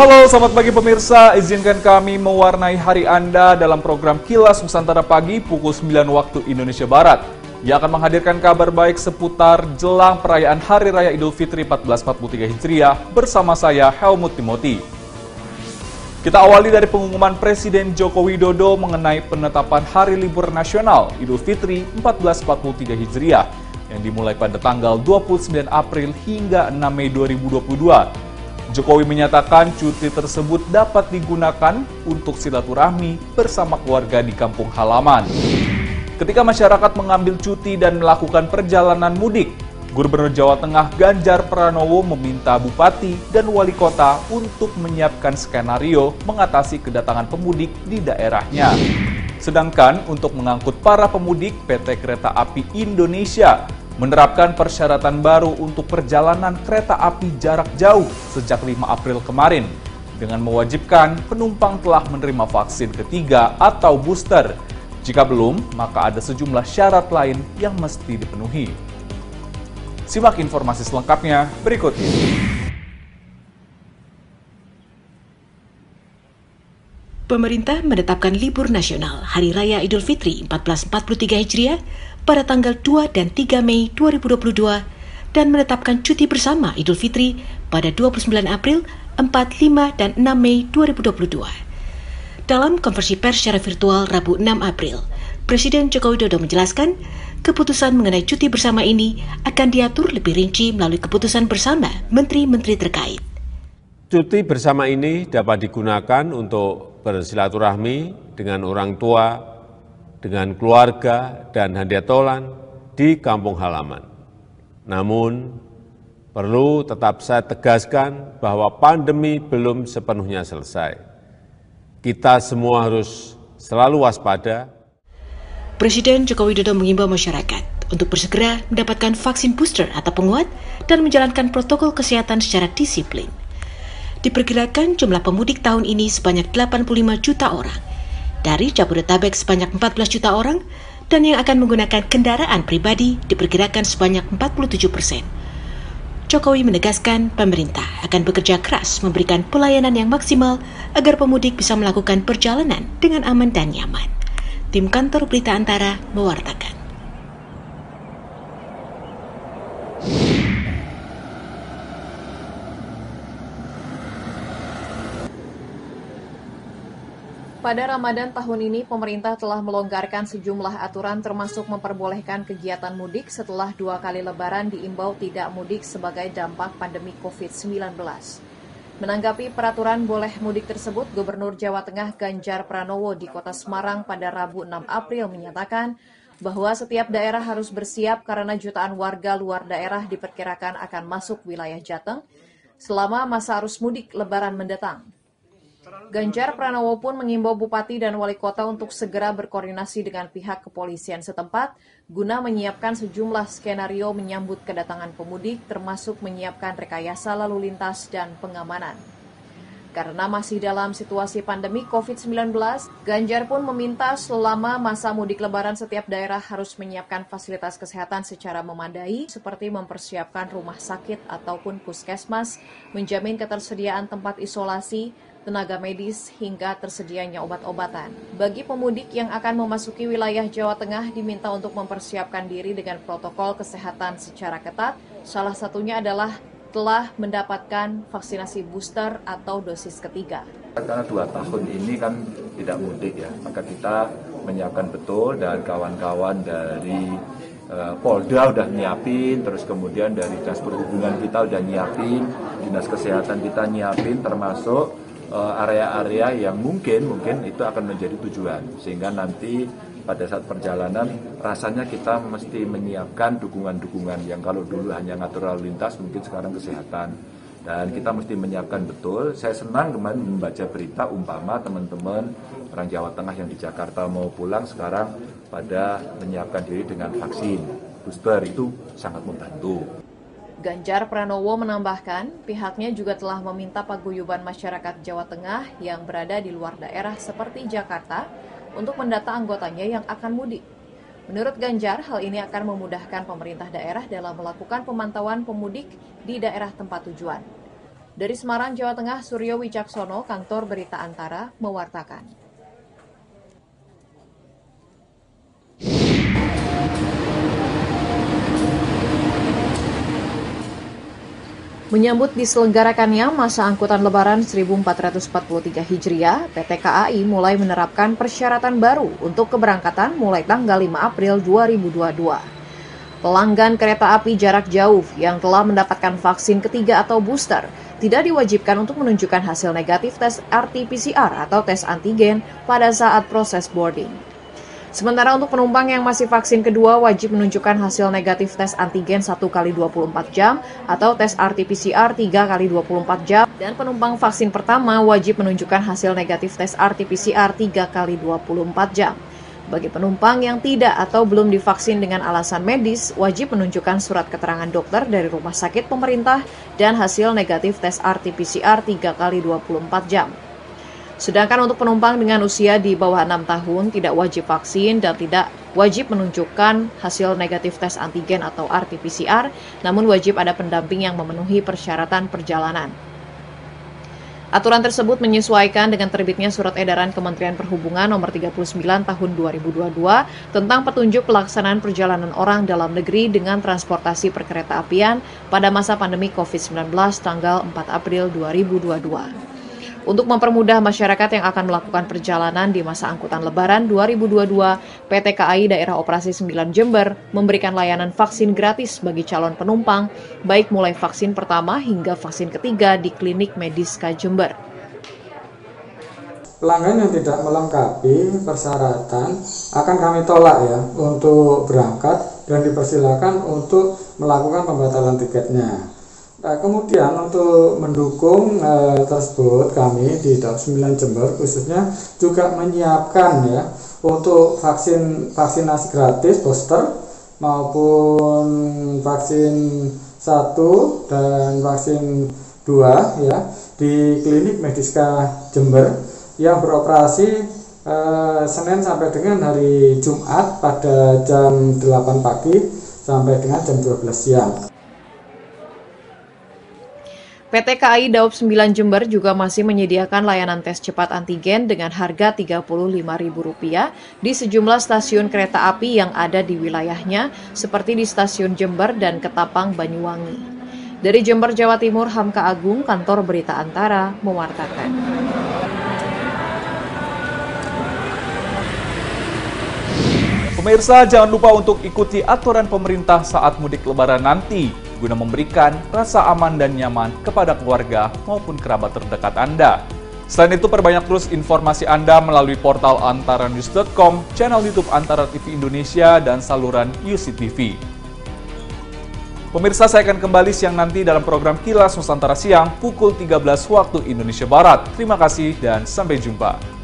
Halo, selamat pagi pemirsa. Izinkan kami mewarnai hari Anda dalam program Kilas Nusantara Pagi pukul 9 waktu Indonesia Barat. Yang akan menghadirkan kabar baik seputar jelang perayaan Hari Raya Idul Fitri 1443 Hijriah bersama saya, Helmut Timothy. Kita awali dari pengumuman Presiden Joko Widodo mengenai penetapan Hari Libur Nasional Idul Fitri 1443 Hijriah yang dimulai pada tanggal 29 April hingga 6 Mei 2022. Jokowi menyatakan cuti tersebut dapat digunakan untuk silaturahmi bersama keluarga di kampung halaman. Ketika masyarakat mengambil cuti dan melakukan perjalanan mudik, Gubernur Jawa Tengah Ganjar Pranowo meminta bupati dan wali kota untuk menyiapkan skenario mengatasi kedatangan pemudik di daerahnya. Sedangkan untuk mengangkut para pemudik, PT Kereta Api Indonesia menerapkan persyaratan baru untuk perjalanan kereta api jarak jauh sejak 5 April kemarin dengan mewajibkan penumpang telah menerima vaksin ketiga atau booster. Jika belum, maka ada sejumlah syarat lain yang mesti dipenuhi. Simak informasi selengkapnya berikut ini. Pemerintah menetapkan libur nasional Hari Raya Idul Fitri 1443 Hijriah pada tanggal 2 dan 3 Mei 2022 dan menetapkan cuti bersama Idul Fitri pada 29 April, 4, 5, dan 6 Mei 2022. Dalam konversi pers secara virtual Rabu 6 April, Presiden Joko Widodo menjelaskan keputusan mengenai cuti bersama ini akan diatur lebih rinci melalui keputusan bersama menteri-menteri terkait. Cuti bersama ini dapat digunakan untuk bersilaturahmi dengan orang tua, dengan keluarga dan hadiatolan di kampung halaman. Namun, perlu tetap saya tegaskan bahwa pandemi belum sepenuhnya selesai. Kita semua harus selalu waspada. Presiden Joko Widodo mengimbau masyarakat untuk bersegera mendapatkan vaksin booster atau penguat dan menjalankan protokol kesehatan secara disiplin. Diperkirakan jumlah pemudik tahun ini sebanyak 85 juta orang. Dari Jabodetabek sebanyak 14 juta orang, dan yang akan menggunakan kendaraan pribadi diperkirakan sebanyak 47%. Jokowi menegaskan pemerintah akan bekerja keras memberikan pelayanan yang maksimal agar pemudik bisa melakukan perjalanan dengan aman dan nyaman. Tim Kantor Berita Antara mewartakan. Pada Ramadan tahun ini, pemerintah telah melonggarkan sejumlah aturan termasuk memperbolehkan kegiatan mudik setelah 2 kali lebaran diimbau tidak mudik sebagai dampak pandemi COVID-19. Menanggapi peraturan boleh mudik tersebut, Gubernur Jawa Tengah Ganjar Pranowo di Kota Semarang pada Rabu 6 April menyatakan bahwa setiap daerah harus bersiap karena jutaan warga luar daerah diperkirakan akan masuk wilayah Jateng selama masa arus mudik lebaran mendatang. Ganjar Pranowo pun mengimbau bupati dan wali kota untuk segera berkoordinasi dengan pihak kepolisian setempat guna menyiapkan sejumlah skenario menyambut kedatangan pemudik termasuk menyiapkan rekayasa lalu lintas dan pengamanan. Karena masih dalam situasi pandemi COVID-19, Ganjar pun meminta selama masa mudik lebaran setiap daerah harus menyiapkan fasilitas kesehatan secara memadai seperti mempersiapkan rumah sakit ataupun puskesmas, menjamin ketersediaan tempat isolasi, tenaga medis, hingga tersedianya obat-obatan. Bagi pemudik yang akan memasuki wilayah Jawa Tengah diminta untuk mempersiapkan diri dengan protokol kesehatan secara ketat, salah satunya adalah telah mendapatkan vaksinasi booster atau dosis ketiga. Karena 2 tahun ini kan tidak mudik ya, maka kita menyiapkan betul dan kawan-kawan dari Polda udah nyiapin, terus kemudian dari Dinas Perhubungan kita udah nyiapin, Dinas Kesehatan kita nyiapin termasuk area-area yang mungkin itu akan menjadi tujuan, sehingga nanti pada saat perjalanan rasanya kita mesti menyiapkan dukungan-dukungan yang kalau dulu hanya ngatur lalu lintas, mungkin sekarang kesehatan, dan kita mesti menyiapkan betul. Saya senang kemarin membaca berita umpama teman-teman orang Jawa Tengah yang di Jakarta mau pulang sekarang pada menyiapkan diri dengan vaksin booster, itu sangat membantu. Ganjar Pranowo menambahkan, pihaknya juga telah meminta paguyuban masyarakat Jawa Tengah yang berada di luar daerah seperti Jakarta untuk mendata anggotanya yang akan mudik. Menurut Ganjar, hal ini akan memudahkan pemerintah daerah dalam melakukan pemantauan pemudik di daerah tempat tujuan. Dari Semarang, Jawa Tengah, Suryo Wicaksono, Kantor Berita Antara, mewartakan. Menyambut diselenggarakannya masa angkutan Lebaran 1443 Hijriah, PT KAI mulai menerapkan persyaratan baru untuk keberangkatan mulai tanggal 5 April 2022. Pelanggan kereta api jarak jauh yang telah mendapatkan vaksin ketiga atau booster tidak diwajibkan untuk menunjukkan hasil negatif tes RT-PCR atau tes antigen pada saat proses boarding. Sementara untuk penumpang yang masih vaksin kedua wajib menunjukkan hasil negatif tes antigen 1 kali 24 jam atau tes RT-PCR 3 kali 24 jam dan penumpang vaksin pertama wajib menunjukkan hasil negatif tes RT-PCR 3 kali 24 jam. Bagi penumpang yang tidak atau belum divaksin dengan alasan medis, wajib menunjukkan surat keterangan dokter dari rumah sakit pemerintah dan hasil negatif tes RT-PCR 3 kali 24 jam. Sedangkan untuk penumpang dengan usia di bawah 6 tahun tidak wajib vaksin dan tidak wajib menunjukkan hasil negatif tes antigen atau RT-PCR, namun wajib ada pendamping yang memenuhi persyaratan perjalanan. Aturan tersebut menyesuaikan dengan terbitnya Surat Edaran Kementerian Perhubungan Nomor 39 Tahun 2022 tentang petunjuk pelaksanaan perjalanan orang dalam negeri dengan transportasi perkeretaapian pada masa pandemi COVID-19 tanggal 4 April 2022. Untuk mempermudah masyarakat yang akan melakukan perjalanan di masa angkutan Lebaran 2022, PT KAI Daerah Operasi 9 Jember memberikan layanan vaksin gratis bagi calon penumpang, baik mulai vaksin pertama hingga vaksin ketiga di Klinik Mediska Jember. Pelanggan yang tidak melengkapi persyaratan akan kami tolak ya untuk berangkat dan dipersilakan untuk melakukan pembatalan tiketnya. Nah, kemudian untuk mendukung tersebut kami di Daob 9 Jember khususnya juga menyiapkan ya untuk vaksinasi gratis booster maupun vaksin 1 dan vaksin 2 ya di Klinik Mediska Jember yang beroperasi Senin sampai dengan hari Jumat pada jam 8 pagi sampai dengan jam 12 siang. PT KAI Daob 9 Jember juga masih menyediakan layanan tes cepat antigen dengan harga Rp35.000 di sejumlah stasiun kereta api yang ada di wilayahnya, seperti di Stasiun Jember dan Ketapang, Banyuwangi. Dari Jember, Jawa Timur, Hamka Agung, Kantor Berita Antara, mewartakan. Pemirsa, jangan lupa untuk ikuti aturan pemerintah saat mudik Lebaran nanti, guna memberikan rasa aman dan nyaman kepada keluarga maupun kerabat terdekat Anda. Selain itu, perbanyak terus informasi Anda melalui portal antaranews.com, channel YouTube Antara TV Indonesia, dan saluran UCTV. Pemirsa, saya akan kembali siang nanti dalam program Kilas Nusantara Siang pukul 13 waktu Indonesia Barat. Terima kasih dan sampai jumpa.